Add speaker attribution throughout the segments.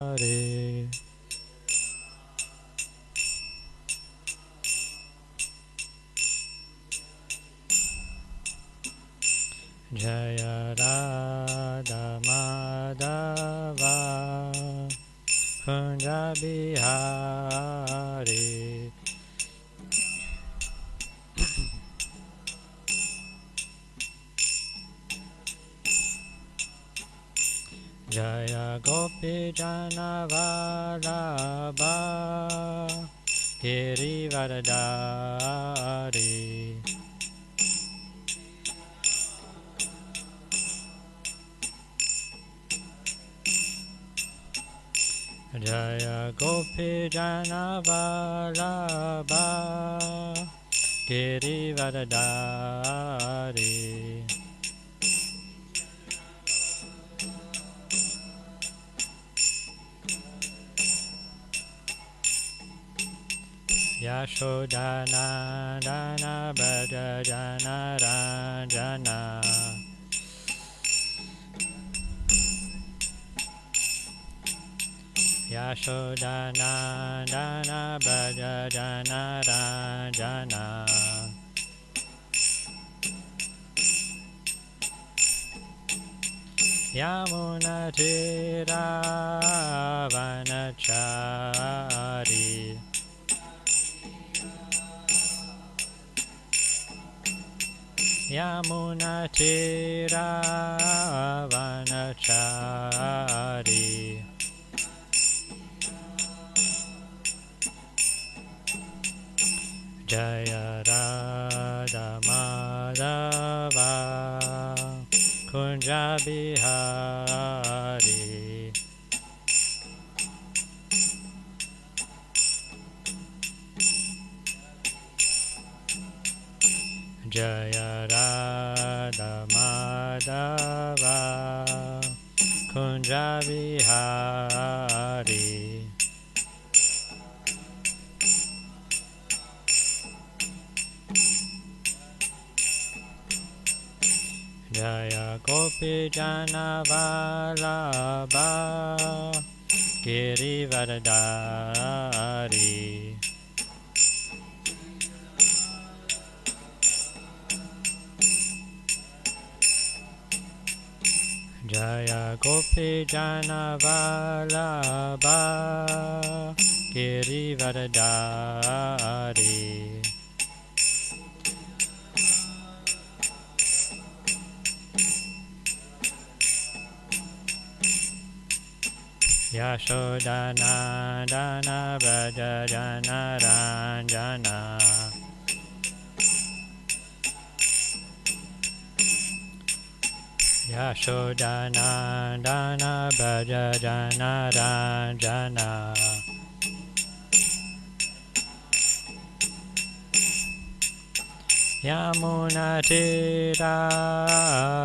Speaker 1: Hare Jaya Radha Madhava Kunja Bihari Jaya Gopi Janavalabha Girivardhari Jaya Gopi Janavalabha Girivardhari Yashodhana Dana Bhaja Jana Ranjana Yashodhana Dana Bhaja Jana Ranjana Yamuna Tira Vanachari Yamuna Tira Vanachari Jaya Radha Madhava Kunja Bihari Jaya Radha Madhava Kunja Bihari Jaya Gopi Janavalabha Girivardhari Jaya Gopi Janavalabha Girivardhari Yashodhana Dana Braja Jana Ranjana Yashodhana Dana Braja Jana Ranjana Yamuna Tira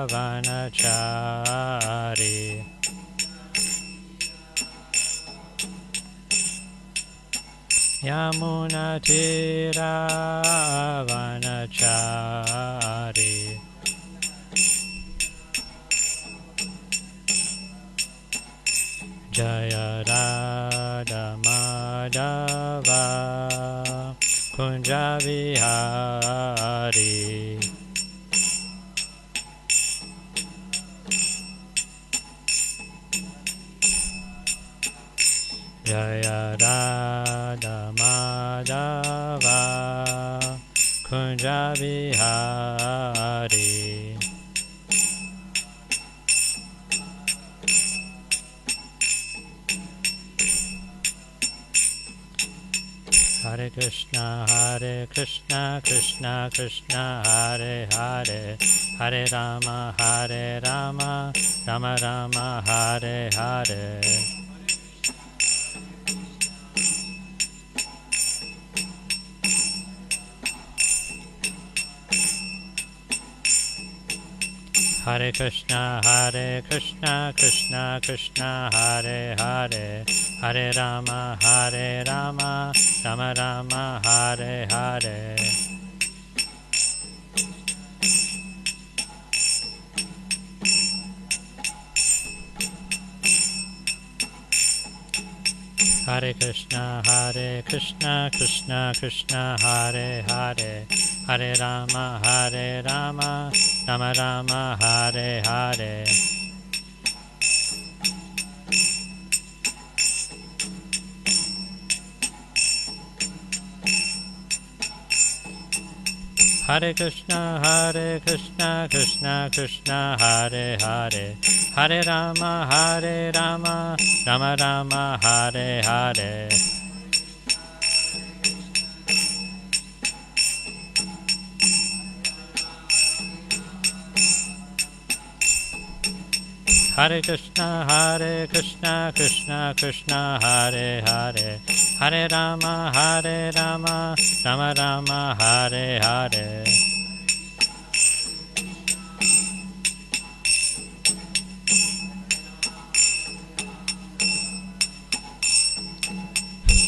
Speaker 1: Vanachari Yamuna Tira Vanachari Jaya Radha Madhava Kunja Vihari Jaya Radha Madhava Kunja Vihari Hare Krishna Krishna Krishna Hare Hare Hare Rama Rama Rama Hare Hare Hare Krishna Krishna Krishna Hare Hare Hare Rama Rama Rama Hare Hare Hare Krishna, Krishna Krishna, Hare Hare, Hare Rama, Rama Rama, Hare Hare. Hare Krishna, Krishna Krishna, Hare Hare, Hare Rama, Rama Rama, Hare Hare. Hare Krishna, Krishna Krishna, Hare Hare, Hare Rama, Rama Rama, Hare Hare.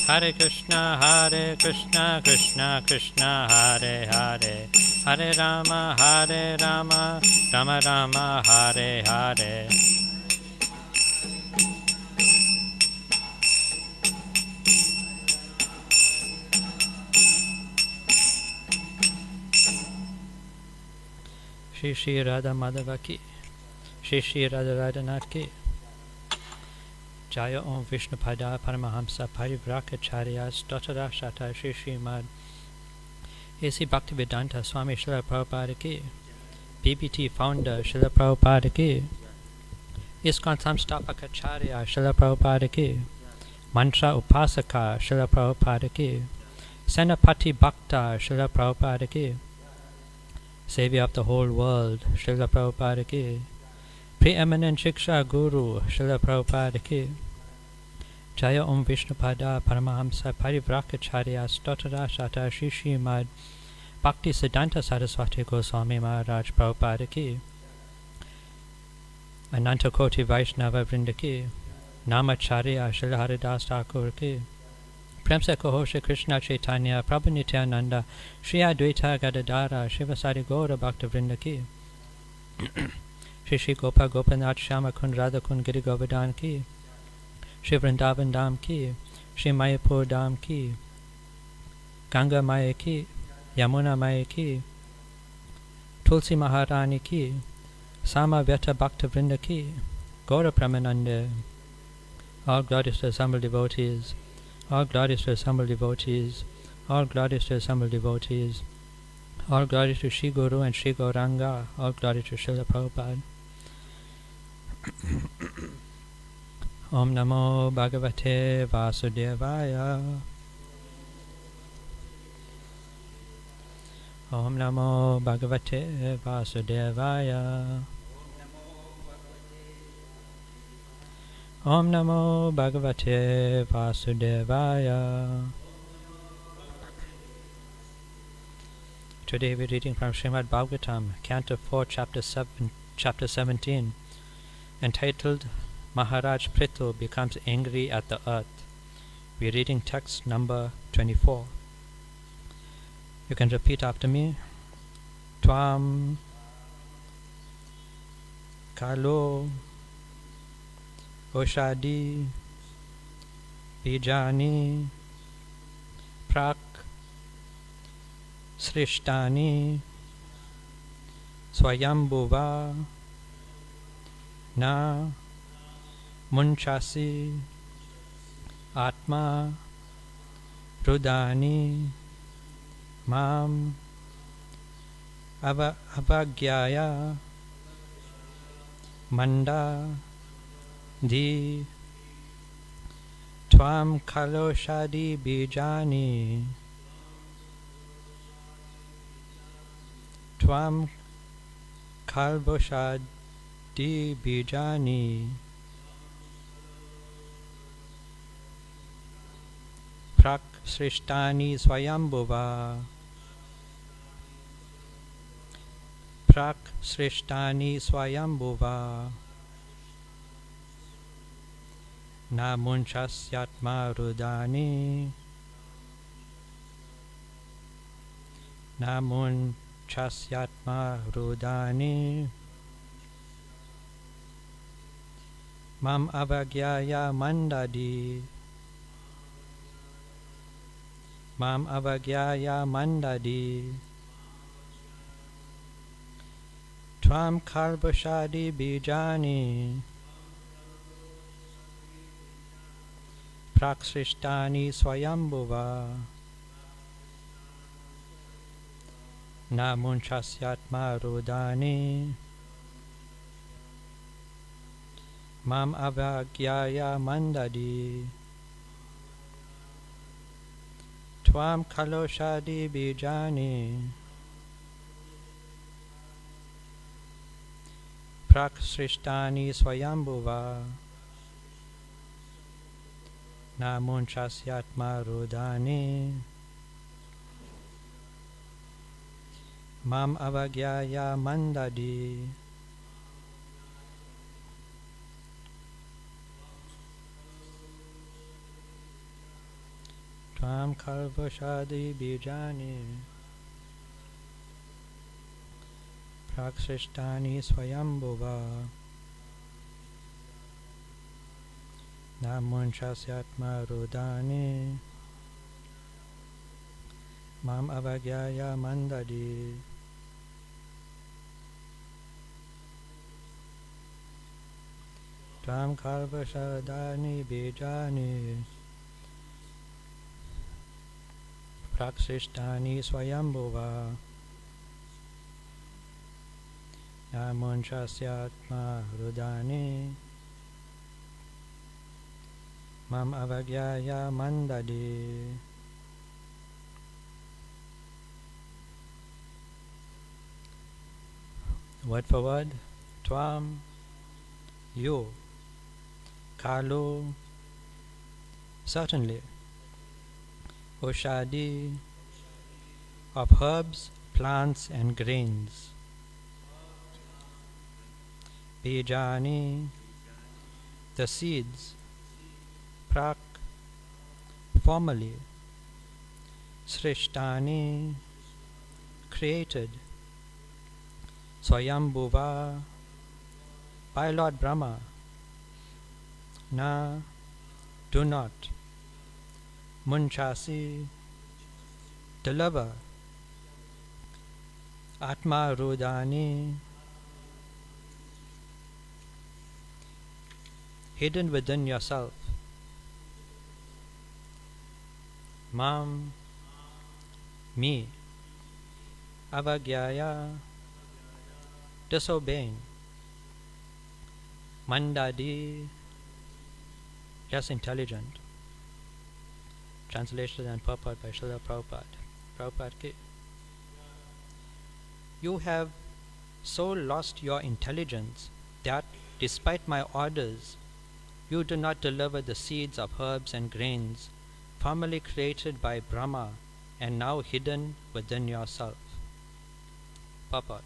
Speaker 1: Hare Krishna, Krishna Krishna, Hare Hare, Hare Rama, Rama Rama, Hare Hare. Shri Shri Radha Madhava ki, Shri Shri Radha Radhanath ki. Jaya Om Vishnu Pada Paramahamsa Parivrakacharya Stotara Shata Shri Srimad A.C. Bhaktivedanta Swami Srila Prabhupada ki, BBT founder Srila Prabhupada ki, ISKCON Samstapakacharya Srila Prabhupada ki, Mantra Upasaka Srila Prabhupada ki, Senapati Bhakta Srila Prabhupada ki, Savior of the whole world Srila Prabhupada ki, Preeminent Shiksha Guru Srila Prabhupada ki. Jaya Om Vishnu Pada Paramahamsa Parivrakacharya Stotara Shata Shri Srimad Bhakti Siddhanta Saraswati Goswami Maharaj Prabhupada ki, Ananta Koti Vaishnava Vrinda ki, Namacharya Srila Haridas Thakur ki, Prem se Kaho Shri Krishna Chaitanya Prabhu Nityananda Shri Advaita Gadadara Shivasari Gaura Bhakta Vrinda ki, Shri Shri Gopa Gopanath Shama Kund Radha Kund Giri Govardhan ki, Shri Vrindavan Dham ki, Shri Mayapur Dham ki, Ganga Maya ki, Yamuna Maya ki, Tulsi Maharani ki, Sama Vyata Bhakta Vrinda ki, Gaura Pramananda. All glories to assembled devotees, all glories to assembled devotees, all glories to assembled devotees, all glories to Shri Guru and Shri Gauranga, all glories to Srila Prabhupada. Om Namo Bhagavate Vasudevaya. Om Namo Bhagavate Vasudevaya. Om Namo Bhagavate Vasudevaya. Today we're reading from Srimad Bhagavatam, Canto 4, Chapter 17, entitled Maharaj Prithu becomes angry at the earth. We're reading text number 24. You can repeat after me. Tvam Kalo Oshadi Bijani Prak Srishtani Swayambhuva Na Munchasi Atma Rudani Mam Avagyaya Manda Di Tvam Kaloshadi Bijani Tvam Kalboshadi Bijani Prak Srishtani Swayambhuva Prak Srishtani Swayambhuva Na Munchasyatma Rudani Na Munchasyatma Rudani Mam Avagyaya Mandadi Mam avagyaya mandadi. Tvam kalvashadi bijani. Praksrishtani swayambhuva. Na munchasyatma rudani. Mam avagyaya mandadi. Tvam kaloshadi bijani. Praksrishtani swayambhuva. Na munchasyatma rudani. Mam avagyaya mandadi. Tvam kalvashadi bijani. Praksrishtani swayambhuva. Na munchasyatma rudani. Mam avagyaya mandadi. Tvam kalvashadani bijani. Praksrishtani swayambhuva. Na munchasyatma rudani. Mam avagyaya mandadi. Word for word. Tvam, you. Kalu, certainly. Oshadi, of herbs, plants and grains. Bijani, the seeds. Prak, formerly. Srishtani, created. Swayambhuva, by Lord Brahma. Na, do not. Munchasi, deliver. Atma Rudani, hidden within yourself. Mam, me. Avagyaya, disobeying. Mandadi, less intelligent. Translation and purport by Srila Prabhupada. Prabhupada ki. You have so lost your intelligence that, despite my orders, you do not deliver the seeds of herbs and grains, formerly created by Brahma and now hidden within yourself. Purport.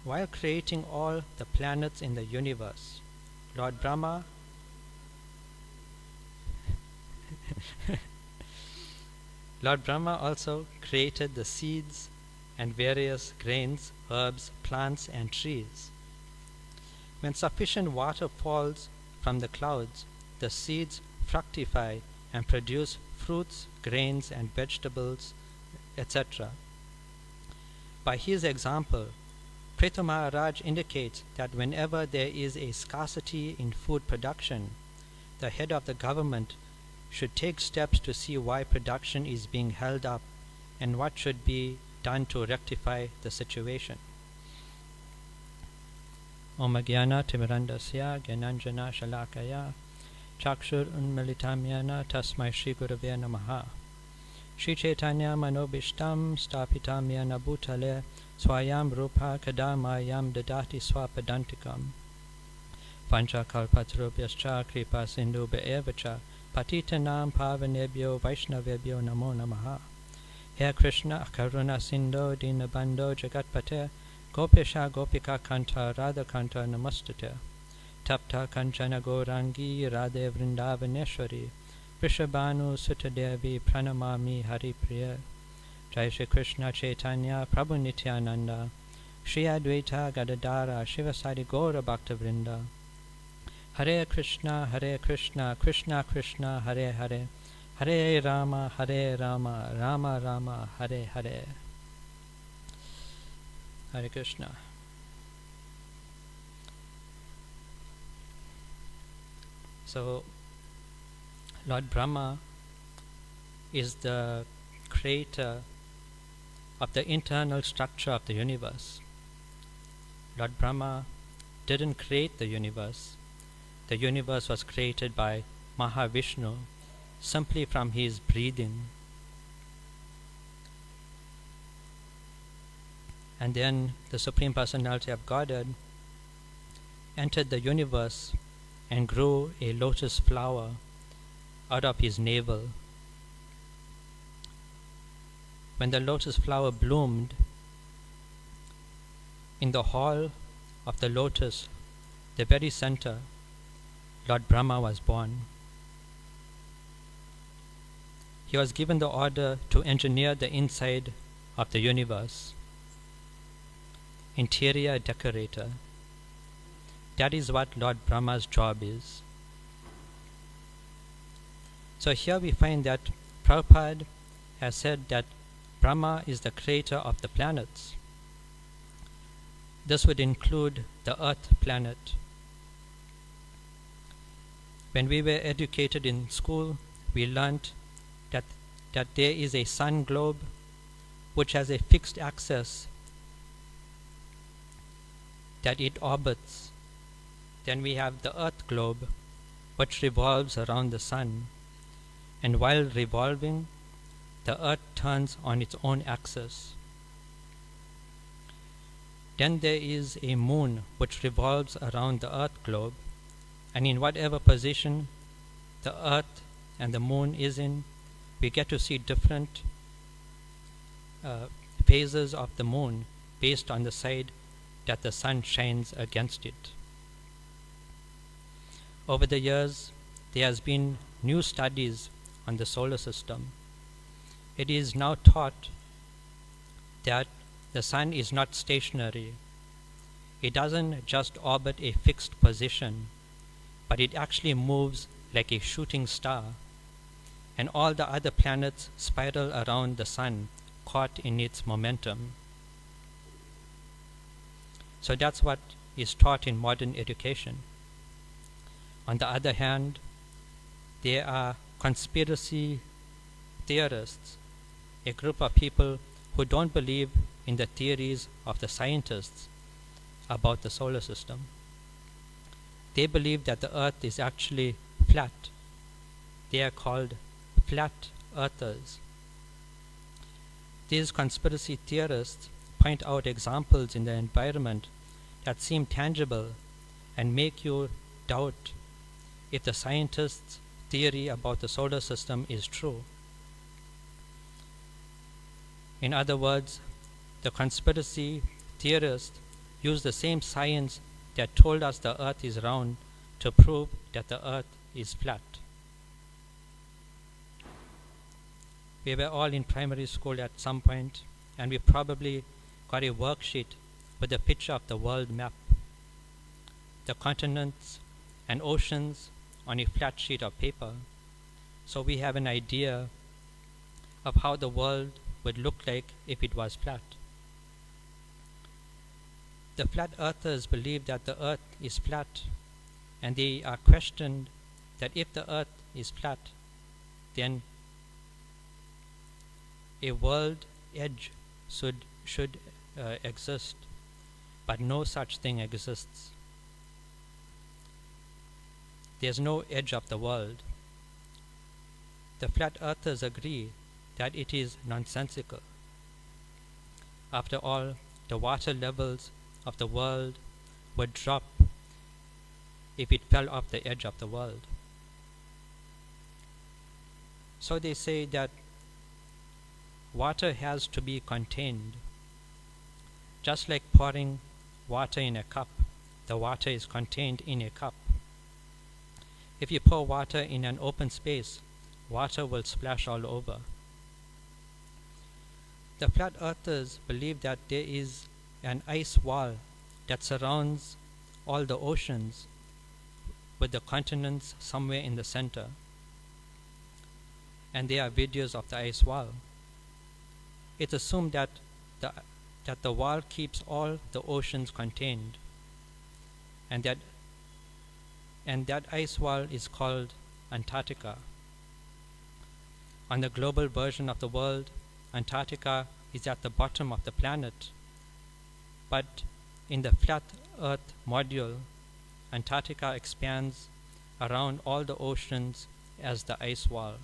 Speaker 1: While creating all the planets in the universe, Lord Brahma Lord Brahma also created the seeds and various grains, herbs, plants and trees. When sufficient water falls from the clouds, the seeds fructify and produce fruits, grains and vegetables, etc. By his example, Prithu Maharaj indicates that whenever there is a scarcity in food production, the head of the government should take steps to see why production is being held up and what should be done to rectify the situation. Om Jnana Timirandasya Gyananjana Shalakaya Chakshur Unmilitamyana Tasmai Shri Gurave Namaha. Shri Chaitanya Manobishtam Stapitam Yana Bhutale Swayam Rupa Kadamayam Dadati Swapadantikam Pancha Kalpatarubhyascha Kripa Sindhu Be'evacha Patitanam Pavanebhyo Vaishnavebhyo Namo Namaha. He Krishna Karuna Sindho Dinabandho Jagatpate Gopisha Gopika Kanta Radha Kanta Namastate Tapta Kanchana Gaurangi Radhe Vrindavaneshwari Vrishabhanu Sutadevi Pranamami Hari Priya. Jai Shri Krishna Chaitanya Prabhu Nityananda Shri Advaita Gadadara Shivasadi Gaura Bhakta Vrinda. Hare Krishna Krishna Krishna Hare Hare Hare Rama, Rama Rama, Hare Hare. Hare Krishna. So, Lord Brahma is the creator of the internal structure of the universe. Lord Brahma didn't create the universe. The universe was created by Mahavishnu simply from his breathing. And then the Supreme Personality of Godhead entered the universe and grew a lotus flower out of his navel. When the lotus flower bloomed, in the hall of the lotus, the very center, Lord Brahma was born. He was given the order to engineer the inside of the universe. Interior decorator. That is what Lord Brahma's job is. So here we find that Prabhupada has said that Brahma is the creator of the planets. This would include the Earth planet. When we were educated in school, we learnt that there is a sun globe which has a fixed axis that it orbits. Then we have the Earth globe which revolves around the sun, and while revolving, the Earth turns on its own axis. Then there is a moon which revolves around the Earth globe, and in whatever position the Earth and the moon is in, we get to see different phases of the moon based on the side that the sun shines against it. Over the years, there has been new studies on the solar system. It is now taught that the sun is not stationary. It doesn't just orbit a fixed position, but it actually moves like a shooting star, and all the other planets spiral around the sun, caught in its momentum. So that's what is taught in modern education. On the other hand, there are conspiracy theorists, a group of people who don't believe in the theories of the scientists about the solar system. They believe that the earth is actually flat. They are called flat earthers. These conspiracy theorists point out examples in the environment that seem tangible and make you doubt if the scientists' theory about the solar system is true. In other words, the conspiracy theorists use the same science that told us the earth is round to prove that the earth is flat. We were all in primary school at some point, and we probably got a worksheet with a picture of the world map, the continents and oceans on a flat sheet of paper, so we have an idea of how the world would look like if it was flat. The flat earthers believe that the earth is flat, and they are questioned that if the earth is flat, then a world edge should exist, but no such thing exists. There's no edge of the world. The flat earthers agree that it is nonsensical. After all, the water levels of the world would drop if it fell off the edge of the world. So they say that water has to be contained. Just like pouring water in a cup, the water is contained in a cup. If you pour water in an open space, water will splash all over. The flat earthers believe that there is an ice wall that surrounds all the oceans, with the continents somewhere in the center. and there are videos of the ice wall. It's assumed that the wall keeps all the oceans contained, and that ice wall is called Antarctica. On the global version of the world, Antarctica is at the bottom of the planet, but in the flat Earth module, Antarctica expands around all the oceans as the ice wall.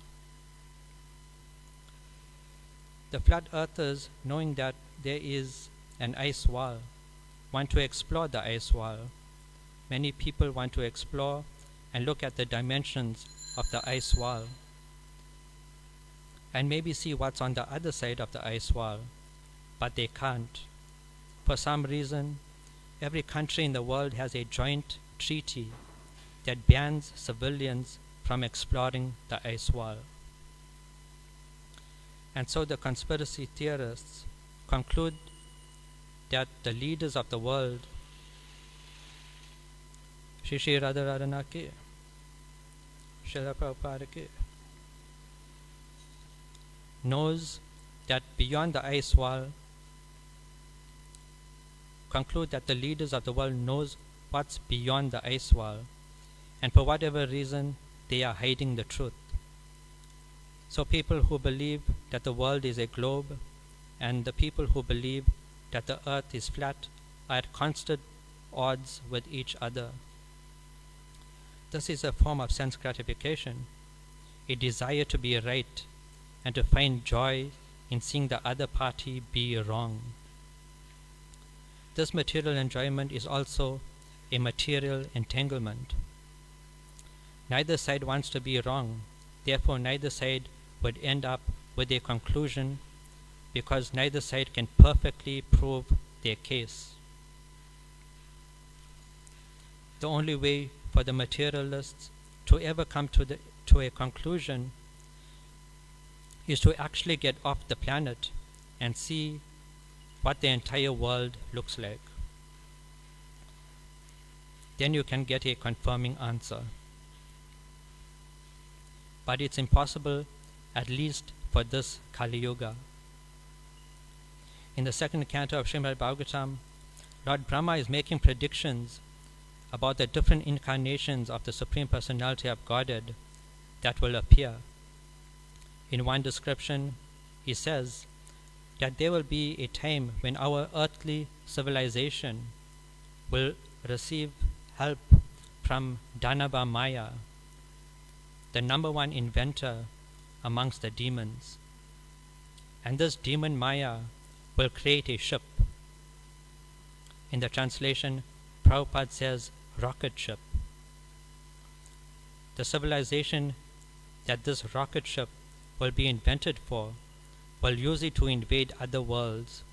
Speaker 1: The flat earthers, knowing that there is an ice wall, want to explore the ice wall. Many people want to explore and look at the dimensions of the ice wall and maybe see what's on the other side of the ice wall, but they can't. For some reason, every country in the world has a joint treaty that bans civilians from exploring the ice wall. And so the conspiracy theorists conclude that the leaders of the world, Shri Radharana ki, Srila Prabhupada ki, knows that beyond the ice wall, conclude that the leaders of the world knows what's beyond the ice wall, and for whatever reason they are hiding the truth. So people who believe that the world is a globe and the people who believe that the earth is flat are at constant odds with each other. This is a form of sense gratification, a desire to be right and to find joy in seeing the other party be wrong. This material enjoyment is also a material entanglement. Neither side wants to be wrong, therefore neither side would end up with a conclusion because neither side can perfectly prove their case. The only way for the materialists to ever come to a conclusion is to actually get off the planet and see what the entire world looks like. Then you can get a confirming answer. But it's impossible, at least for this Kali Yuga. In the second canto of Srimad Bhagavatam, Lord Brahma is making predictions about the different incarnations of the Supreme Personality of Godhead that will appear. In one description, he says that there will be a time when our earthly civilization will receive help from Danava Maya, the number one inventor amongst the demons. And this demon Maya will create a ship. In the translation, Prabhupada says rocket ship. The civilization that this rocket ship will be invented for will use it to invade other worlds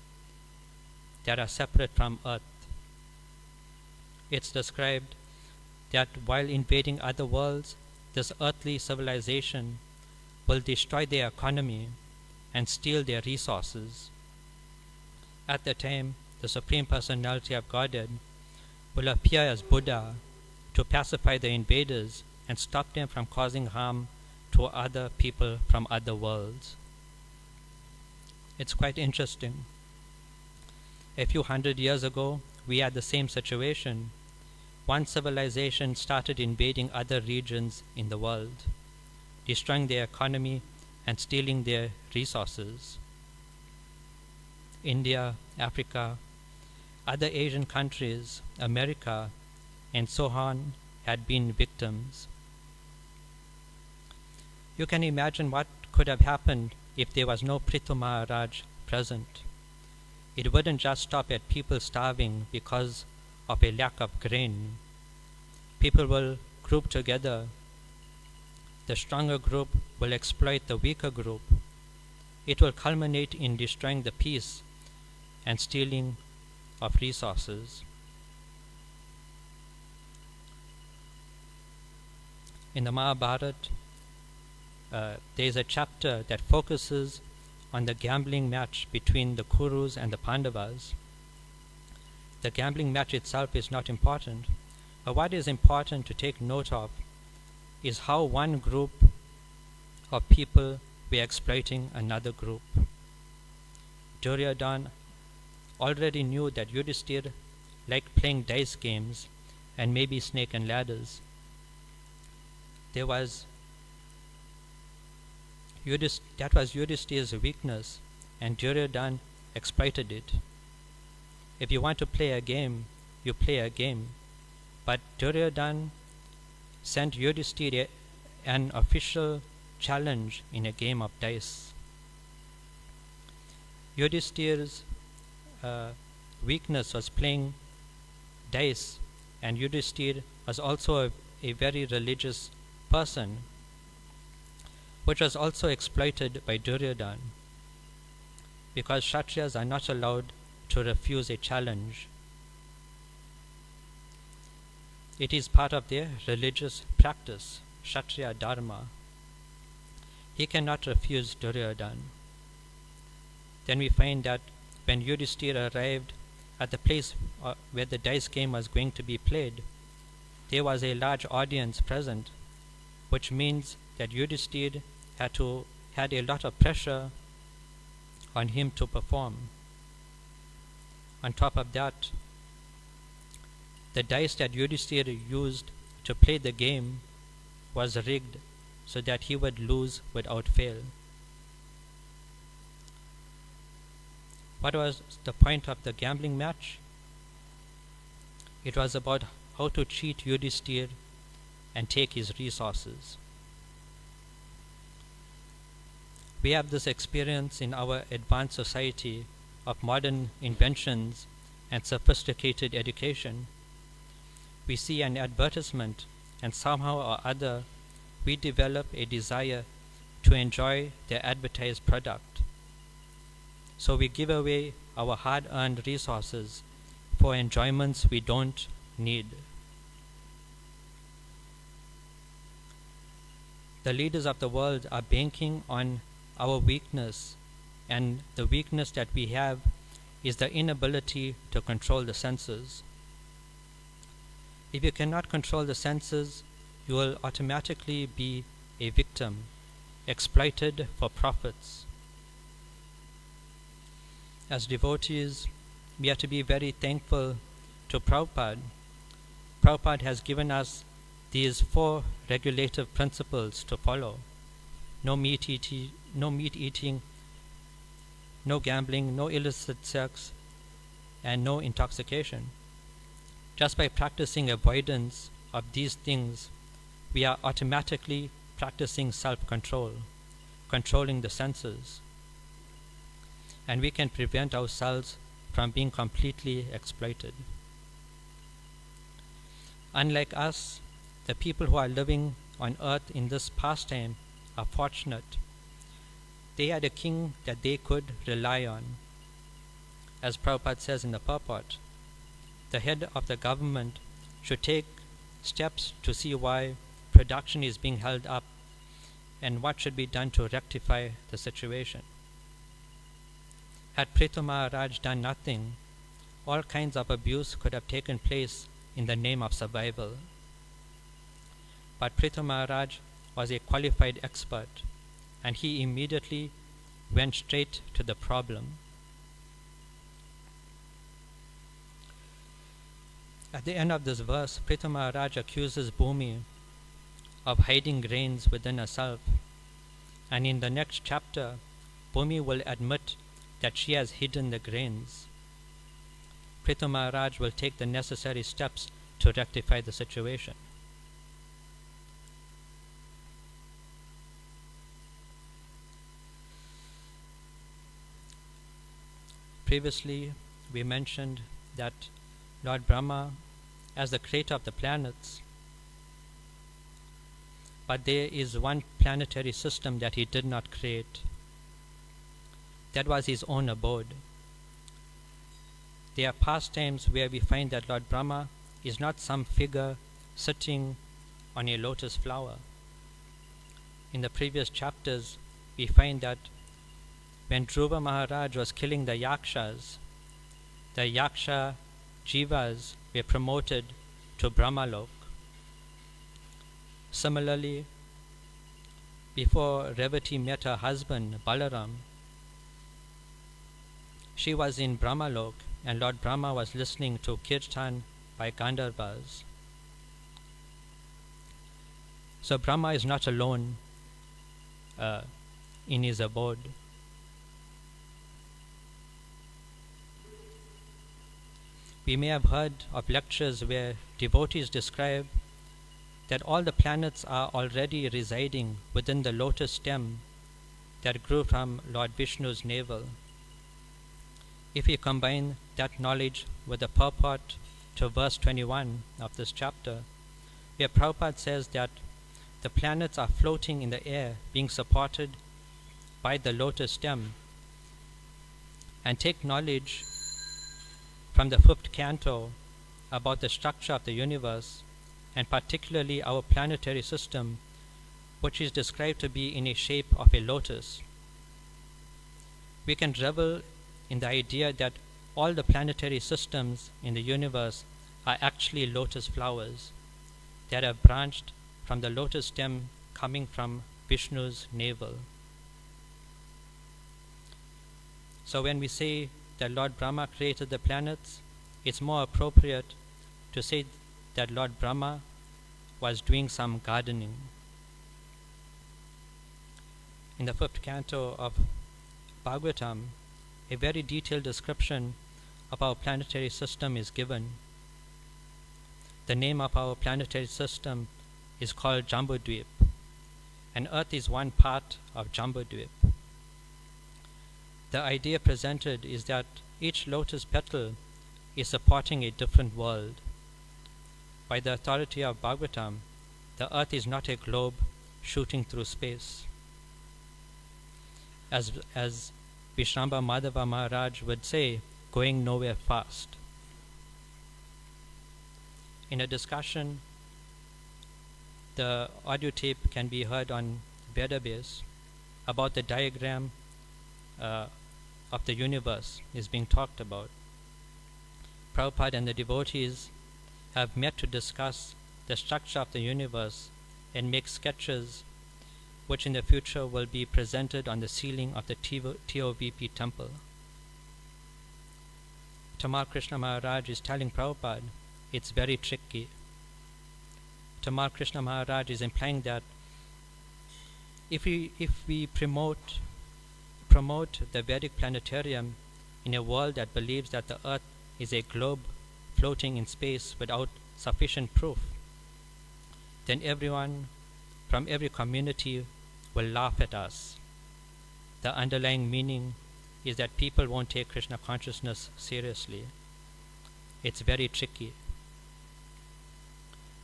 Speaker 1: that are separate from Earth. It's described that while invading other worlds, this earthly civilization will destroy their economy and steal their resources. At the time, the Supreme Personality of Godhead will appear as Buddha to pacify the invaders and stop them from causing harm to other people from other worlds. It's quite interesting. A few hundred years ago, we had the same situation. One civilization started invading other regions in the world, destroying their economy and stealing their resources. India, Africa, other Asian countries, America, and so on had been victims. You can imagine what could have happened if there was no Prithu Maharaj present. It wouldn't just stop at people starving because of a lack of grain. People will group together. The stronger group will exploit the weaker group. It will culminate in destroying the peace and stealing of resources. In the Mahabharata, there is a chapter that focuses on the gambling match between the Kurus and the Pandavas. The gambling match itself is not important, but what is important to take note of is how one group of people we are exploiting another group. Duryodhana already knew that Yudhishthira liked playing dice games and maybe snake and ladders. That was Yudhishthira's weakness, and Duryodhana exploited it. If you want to play a game, you play a game. But Duryodhana sent Yudhishthira an official challenge in a game of dice. Yudhishthira's weakness was playing dice, and Yudhishthira was also a very religious person, which was also exploited by Duryodhana, because Kshatriyas are not allowed to refuse a challenge. It is part of their religious practice, Kshatriya Dharma. He cannot refuse Duryodhana. Then we find that when Yudhishthira arrived at the place where the dice game was going to be played, there was a large audience present, which means that Yudhishthira had a lot of pressure on him to perform. On top of that, the dice that Yudhishthira used to play the game was rigged so that he would lose without fail. What was the point of the gambling match? It was about how to cheat Yudhishthira and take his resources. We have this experience in our advanced society of modern inventions and sophisticated education. We see an advertisement, and somehow or other we develop a desire to enjoy the advertised product. So we give away our hard-earned resources for enjoyments we don't need. The leaders of the world are banking on our weakness, and the weakness that we have is the inability to control the senses. If you cannot control the senses, you will automatically be a victim, exploited for profits. As devotees, we have to be very thankful to Prabhupada. Prabhupada has given us these 4 regulative principles to follow. No meat eating, no gambling, no illicit sex, and no intoxication. Just by practicing avoidance of these things, we are automatically practicing self-control, controlling the senses. And we can prevent ourselves from being completely exploited. Unlike us, the people who are living on earth in this pastime are fortunate. They had a king that they could rely on. As Prabhupada says in the purport, the head of the government should take steps to see why production is being held up and what should be done to rectify the situation. Had Prithu Maharaj done nothing, all kinds of abuse could have taken place in the name of survival. But Prithu Maharaj was a qualified expert, and he immediately went straight to the problem. At the end of this verse, Prithu Maharaj accuses Bhumi of hiding grains within herself, and in the next chapter, Bhumi will admit that she has hidden the grains. Prithu Maharaj will take the necessary steps to rectify the situation. Previously, we mentioned that Lord Brahma as the creator of the planets, but there is one planetary system that he did not create. That was his own abode. There are pastimes where we find that Lord Brahma is not some figure sitting on a lotus flower. In the previous chapters, we find that when Dhruva Maharaj was killing the Yakshas, the Yaksha Jivas were promoted to Brahmalok. Similarly, before Revati met her husband Balaram, she was in Brahmalok, and Lord Brahma was listening to Kirtan by Gandharvas. So Brahma is not alone in his abode. We may have heard of lectures where devotees describe that all the planets are already residing within the lotus stem that grew from Lord Vishnu's navel. If we combine that knowledge with the purport to verse 21 of this chapter, where Prabhupada says that the planets are floating in the air, being supported by the lotus stem, and take knowledge from the 5th canto about the structure of the universe, and particularly our planetary system, which is described to be in a shape of a lotus, we can revel in the idea that all the planetary systems in the universe are actually lotus flowers that have branched from the lotus stem coming from Vishnu's navel. So when we say that Lord Brahma created the planets, it's more appropriate to say that Lord Brahma was doing some gardening. In the 5th canto of Bhagavatam, a very detailed description of our planetary system is given. The name of our planetary system is called Jambudvip, and Earth is one part of Jambudvip. The idea presented is that each lotus petal is supporting a different world. By the authority of Bhagavatam, the Earth is not a globe shooting through space. As Vishramba Madhava Maharaj would say, going nowhere fast. In a discussion, the audio tape can be heard on Vedabase about the diagram of the universe is being talked about. Prabhupada and the devotees have met to discuss the structure of the universe and make sketches which in the future will be presented on the ceiling of the TOVP temple. Tamal Krishna Maharaj is telling Prabhupada it's very tricky. Tamal Krishna Maharaj is implying that if we promote the Vedic planetarium in a world that believes that the earth is a globe floating in space without sufficient proof, then everyone from every community will laugh at us. The underlying meaning is that people won't take Krishna consciousness seriously. It's very tricky.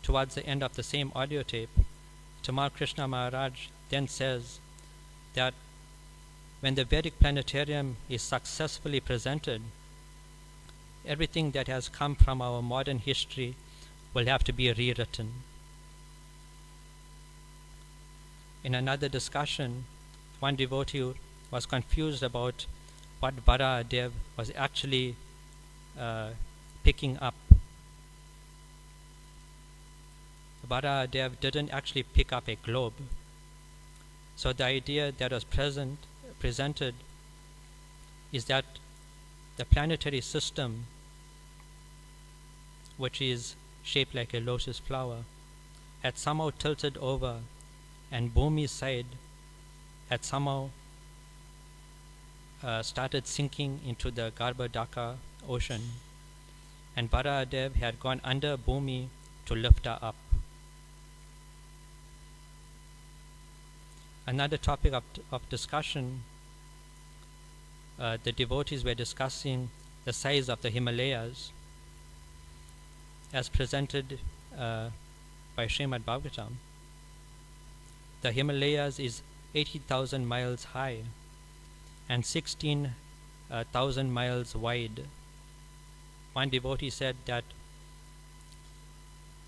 Speaker 1: Towards the end of the same audio tape, Tamal Krishna Maharaj then says that when the Vedic planetarium is successfully presented, everything that has come from our modern history will have to be rewritten. In another discussion, one devotee was confused about what Varahadev was actually picking up. Varahadev didn't actually pick up a globe. So the idea that was presented is that the planetary system, which is shaped like a lotus flower, had somehow tilted over, and Bhumi's side had somehow started sinking into the Garbhodaka ocean, and Varahadev had gone under Bhumi to lift her up. Another topic of discussion, the devotees were discussing the size of the Himalayas as presented by Srimad Bhagavatam. The Himalayas is 80,000 miles high and 16,000 miles wide. One devotee said that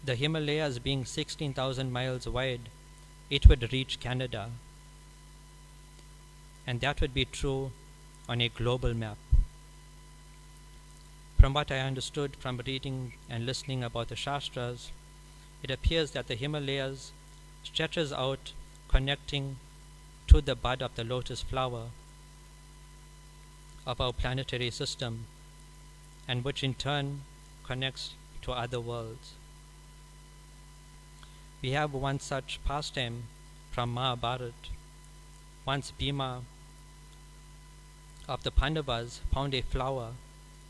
Speaker 1: the Himalayas being 16,000 miles wide, it would reach Canada. And that would be true on a global map. From what I understood from reading and listening about the Shastras, it appears that the Himalayas stretches out, connecting to the bud of the lotus flower of our planetary system, and which in turn connects to other worlds. We have one such pastime from Mahabharata. Once Bhima of the Pandavas found a flower,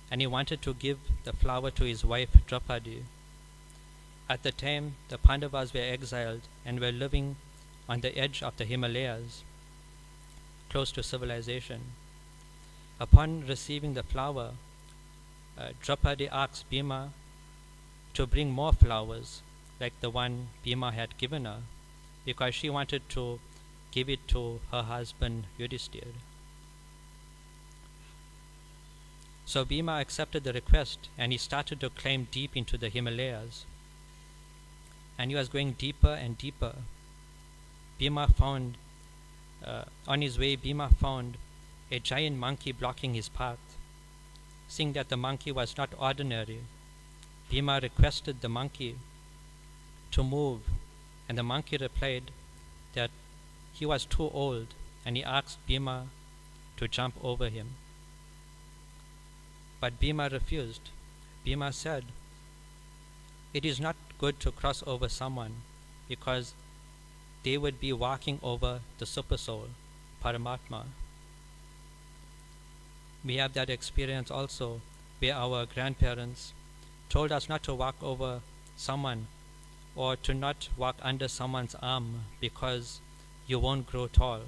Speaker 1: and he wanted to give the flower to his wife Draupadi. At the time, the Pandavas were exiled and were living on the edge of the Himalayas, close to civilization. Upon receiving the flower, Draupadi asked Bhima to bring more flowers, like the one Bhima had given her, because she wanted to give it to her husband Yudhishthira. So Bhima accepted the request, and he started to climb deep into the Himalayas. And he was going deeper and deeper. On his way, Bhima found a giant monkey blocking his path. Seeing that the monkey was not ordinary, Bhima requested the monkey to move, and the monkey replied that he was too old, and he asked Bhima to jump over him. But Bhima refused. Bhima said, "It is not good to cross over someone, because they would be walking over the Supersoul, Paramatma." We have that experience also, where our grandparents told us not to walk over someone, or to not walk under someone's arm, because you won't grow tall.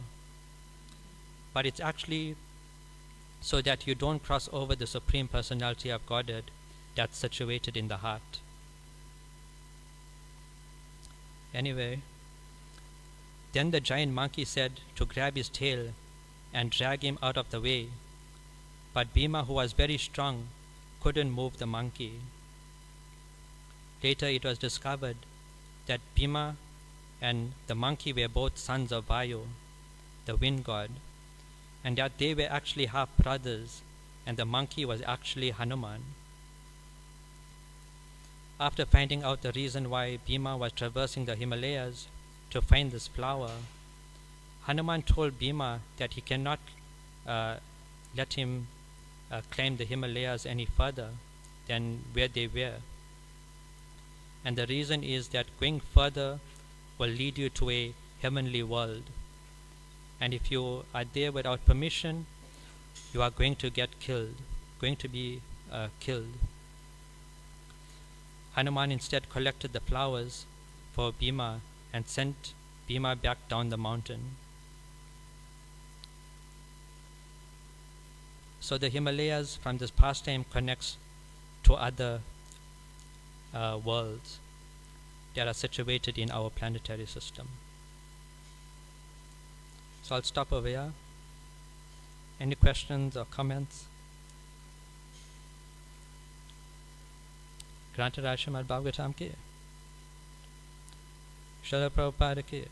Speaker 1: But it's actually so that you don't cross over the Supreme Personality of Godhead that's situated in the heart. Anyway, then the giant monkey said to grab his tail and drag him out of the way, but Bhima, who was very strong, couldn't move the monkey. Later it was discovered that Bhima and the monkey were both sons of Vayu, the wind god, and that they were actually half brothers, and the monkey was actually Hanuman. After finding out the reason why Bhima was traversing the Himalayas to find this flower, Hanuman told Bhima that he cannot let him climb the Himalayas any further than where they were. And the reason is that going further will lead you to a heavenly world. And if you are there without permission, you are going to get killed, going to be killed. Hanuman instead collected the flowers for Bhima and sent Bhima back down the mountain. So the Himalayas from this pastime connects to other worlds that are situated in our planetary system. So I'll stop over here. Any questions or comments? Granted Srimad Bhagavatam ki, Srila Prabhupada ki.